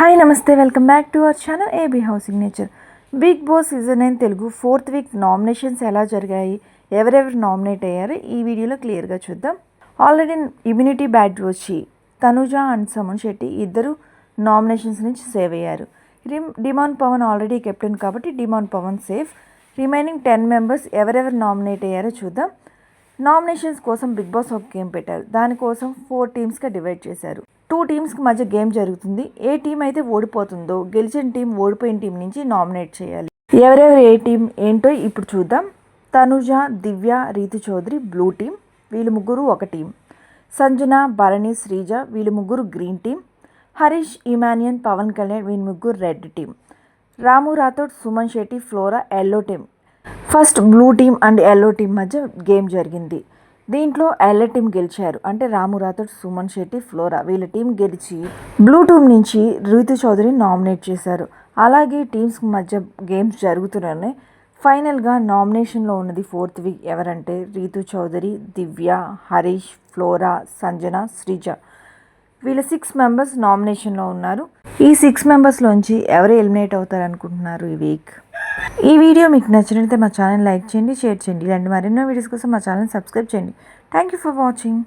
Hi నమస్తే, welcome back to our channel AB house signature. Bigg Boss season 9 Telugu 4th week nominations ఎలా జరిగాయి, ఎవరెవరు nominate అయ్యారు ఈ వీడియోలో క్లియర్గా చూద్దాం. ఆల్రెడీ ఇమ్యూనిటీ బ్యాడ్జ్ వచ్చి తనుజ అండ్ సుమన్ శెట్టి ఇద్దరు నామినేషన్స్ నుంచి సేవ్ అయ్యారు. డిమాన్ పవన్ ఆల్రెడీ కెప్టెన్ కాబట్టి డిమాన్ పవన్ సేఫ్. రిమైనింగ్ 10 మెంబర్స్ ఎవరెవరు నామినేట్ అయ్యారో చూద్దాం. నామినేషన్స్ కోసం బిగ్ బాస్ ఒక గేమ్ పెట్టారు. దానికోసం 4 టీమ్స్గా డివైడ్ చేశారు. 2 టీమ్స్కి మధ్య గేమ్ జరుగుతుంది. ఏ టీం అయితే ఓడిపోతుందో గెలిచిన టీం ఓడిపోయిన టీం నుంచి నామినేట్ చేయాలి. ఎవరెవరు ఏ టీం ఏంటో ఇప్పుడు చూద్దాం. తనుజ, దివ్య, రీతు చౌదరి బ్లూ టీం, వీళ్ళు ముగ్గురు ఒక టీం. సంజన, భరణి, శ్రీజ వీళ్ళు ముగ్గురు గ్రీన్ టీం. హరీష్, ఇమాన్యుయల్, పవన్ కళ్యాణ్ వీళ్ళు ముగ్గురు red team. Ramu Rathod, Suman Shetty, flora yellow team. First blue team and yellow team మధ్య గేమ్ జరిగింది. దీంట్లో ఎల్లో టీం గెలిచారు. అంటే రాము రాథోడ్, సుమన్ శెట్టి, ఫ్లోరా వీళ్ళ టీం గెలిచి బ్లూ టీం నుంచి రీతు చౌదరిని నామినేట్ చేశారు. అలాగే టీమ్స్ మధ్య గేమ్స్ జరుగుతున్నాయి. ఫైనల్గా నామినేషన్లో ఉన్నది 4th వీక్ ఎవరంటే రీతు చౌదరి, దివ్య, హరీష్, ఫ్లోరా, సంజన, శ్రీజ వీళ్ళ 6 మెంబర్స్ నామినేషన్లో ఉన్నారు. ఈ 6 మెంబర్స్లోంచి ఎవరు ఎలిమినేట్ అవుతారు అనుకుంటున్నారు ఈ వీక్? ఈ వీడియో మీకు నచ్చినట్లయితే మా ఛానల్ లైక్ చేయండి, షేర్ చేయండి. ఇలాంటి మరెన్నో వీడియోస్ కోసం మా ఛానల్ సబ్స్క్రైబ్ చేయండి. Thank you for watching.